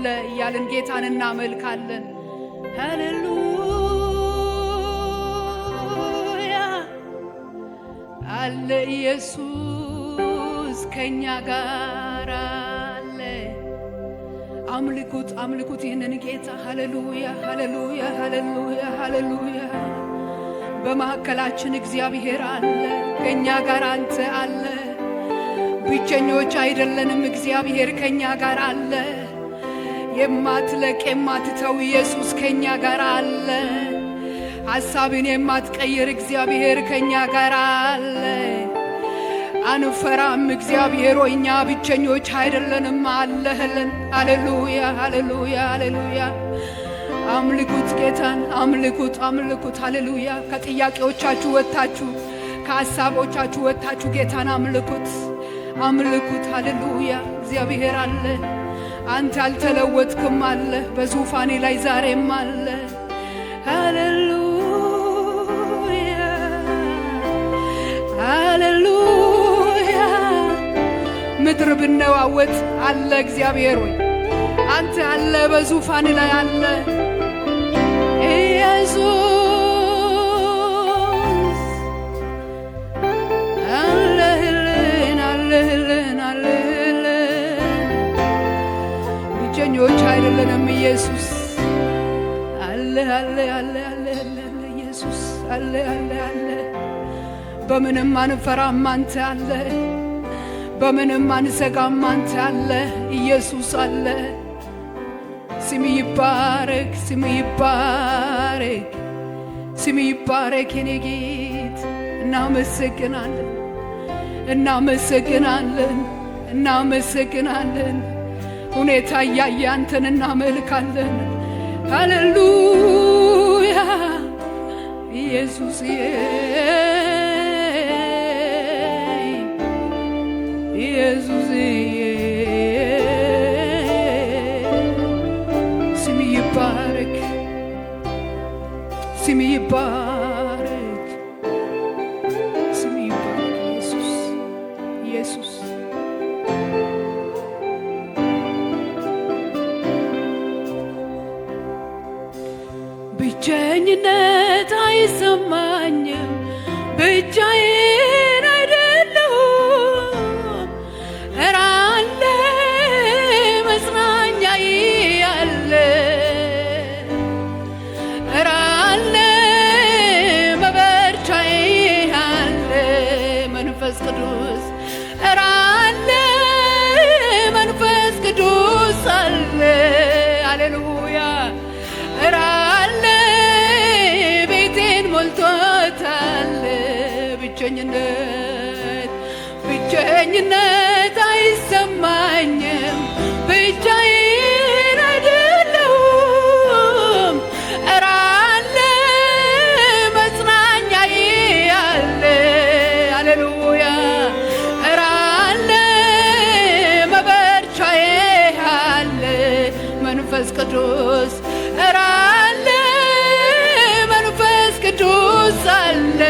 አለ እያልን ጌታን እናመልካለን። ሃሌሉያ አለ ኢየሱስ ከኛ ጋር አለ። አምልኩት አምልኩት ይህንን ጌታ። ሃሌሉያ ሃሌሉያ ሃሌሉያ ሃሌሉያ። በመካከላችን እግዚአብሔር አለ፣ ከኛ ጋር አንተ አለ። ብቸኞች አይደለንም፣ እግዚአብሔር ከኛ ጋር አለ። የማትለቅ የማትተው ኢየሱስ ከኛ ጋር አለ። ሐሳብን የማትቀይር እግዚአብሔር ከኛ ጋር አለ። አንፈራም እግዚአብሔር ሆይ እኛ ብቸኞች አይደለንም አለህልን። ሃሌሉያ ሃሌሉያ ሃሌሉያ። አምልኩት ጌታን፣ አምልኩት አምልኩት። ሃሌሉያ። ከጥያቄዎቻችሁ ወጣችሁ፣ ከሐሳቦቻችሁ ወጣችሁ ጌታን አምልኩት አምልኩት። ሃሌሉያ። እግዚአብሔር አለ፣ አንተ አልተለወጥክም አለ፣ በዙፋኔ ላይ ዛሬም አለ። ሃሌሉያ ሃሌሉያ። ምድር ብነዋወጥ አለ እግዚአብሔር ሆይ አንተ አለ፣ በዙፋኔ ላይ አለ ኢየሱስ። አለህልን አለህልን አለህልን። ብቸኞች አይደለንም ኢየሱስ አለ አለ አለ አለ አለ ኢየሱስ አለ አለ አለ። በምንም አንፈራም አንተ አለ፣ በምንም አንሰጋም አንተ አለ ኢየሱስ አለ። ስም ይባረክ ስም ይባረክ ስም ይባረክ የኔ ጌታ። እናመሰግናለን እናመሰግናለን እናመሰግናለን። ሁኔታ እያየ አንተን እናመልካለን። ሃሌሉያ ኢየሱስ ኢየሱስ ስም ይባረክ ስም ይባረክ ስም ይባረክ ኢየሱስ ኢየሱስ። ብቸኝነት አይሰማኝም፣ ብቻዬን አይደለሁም። ኧረ አለ መጽናኛዬ አለ፣ ኧረ አለ መበርቻዬ አለ መንፈስ ቅዱስ። ኧረ አለ መንፈስ ቅዱስ አለ። ሃሌሉያ ኧረ አለ ቤቴን ሞልቶታል። ብቸኝነት ብቸኝነት አይሰማኝም፣ ብቻዬን አይደለሁም። ኧረ አለ መጽናኛዬ አለ። ሃሌሉያ ኧረ አለ መበርቻዬ አለ መንፈስ ቅዱስ። ኧረ አለ መንፈስ ቅዱስ አለ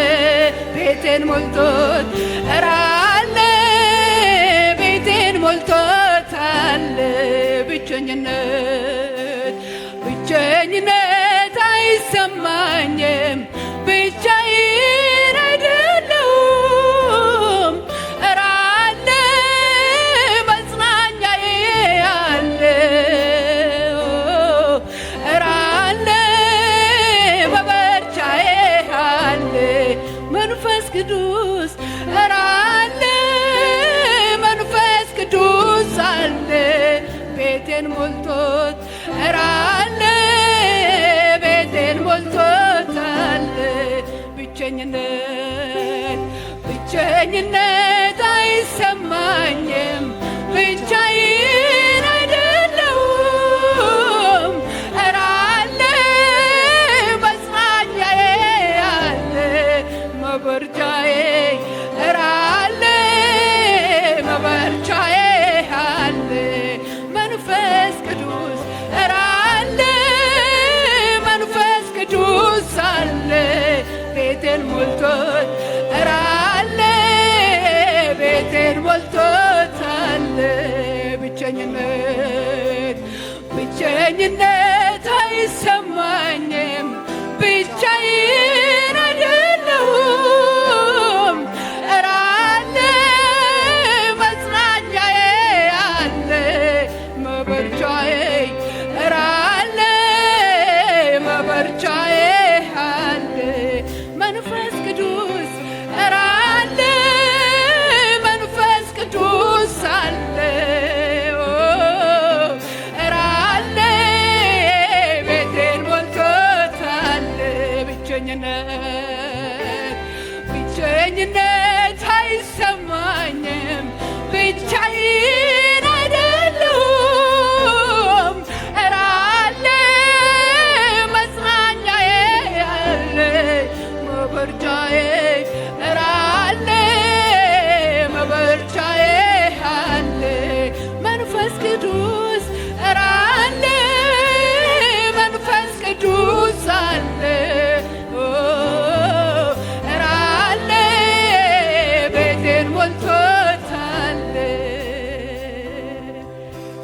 ቤቴን ሞልቶት። ኧረ አለ ቤቴን ሞልቶታል። ብቸኝነት ብቸኝነት አይሰማኝም፣ ብቻዬን አይደለሁም። ኧረ አለ መጽናኛዬ አለ። ኧረ አለ መበርቻዬ አለ መንፈስ ቅዱስ። ኧረ አለ መንፈስ ቅዱስ አለ ቤቴን ሞልቶት። ኧረ አለ ቤቴን ሞልቶታል። ብቸኝነት ብቸኝነት አይሰማኝም፣ ብቻዬን አይደለሁም። ኧረ አለ መጽናኛዬ አለ መበርቻዬ። ኧረ አለ መበርቻዬ አለ መንፈስ ቅዱስ። ኧረ አለ መንፈስ ቅዱስ አለ ቤቴን ሞልቶት። ኧረ አለ ቤቴን ሞልቶታል። ብቸኝነት ብቸኝነት አይሰማኝም ብቻዬን አይደለሁም ኧረ አለ መጽናኛዬ አለ መበርቻዬ ኧረ አለ መበርቻዬ አለ መንፈስ ቅዱስ ኧረ አለ መንፈስ ቅዱስ አለ ኧረ አለ ቤቴን ሞልቶታል ብቸኝነት አይሰማኝም ብቻዬን አይደለሁም ኧረ አለ መጽናኛዬ አለ መበርቻዬ ኧረ አለ መበርቻዬ አለ መንፈስ ቅዱስ ኧረ አለ መንፈስ ቅዱስ አለ ኧረ አለ ቤቴን ሞልቶታል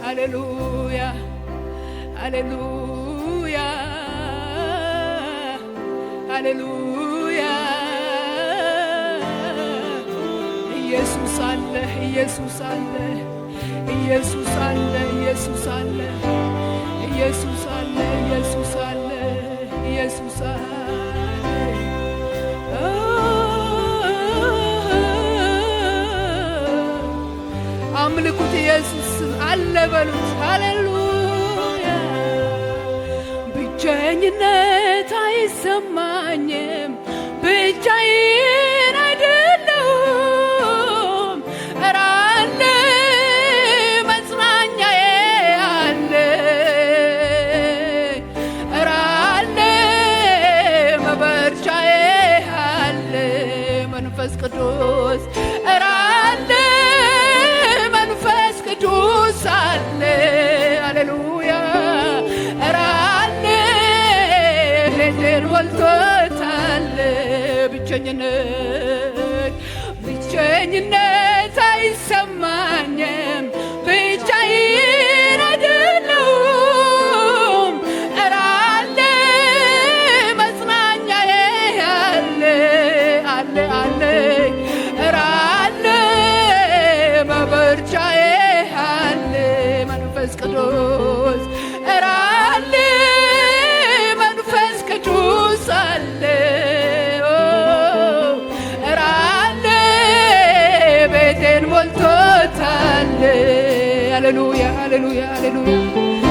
ሃሌሉያ ሃሌሉያ ሃሌሉያ ኢየሱስ አለ ኢየሱስ አለ ኢየሱስ አለ ኢየሱስ አለ ኢየሱስ አለ ኢየሱስ አለ ኢየሱስ አለ አምልኩት ኢየሱስ አለ በሉት ሃሌሉያ ብቸኝነት አይሰማኝም ብቻዬን አይደለሁም ኧረ አለ መጽናኛዬ አለ ኧረ አለ መበርቻዬ አለ መንፈስ ቅዱስ ኧረ አለ መንፈስ ቅዱስ አለ ሃሌሉያ ኧረ አለ ቤቴን ሞልቶታል ብቸኝነት አይሰማኝም ብቻዬን አይደለሁም ኧረ አለ መጽናኛዬ አለ አለ አለ ኧረ አለ መበርቻዬ አለ መንፈስ ቅዱስ ኧረ አለ መንፈስ ቅዱስ አለ ኧረ አለ ቤቴን ሞልቶታል ሃሌሉያ ሃሌሉያ ሃሌሉያ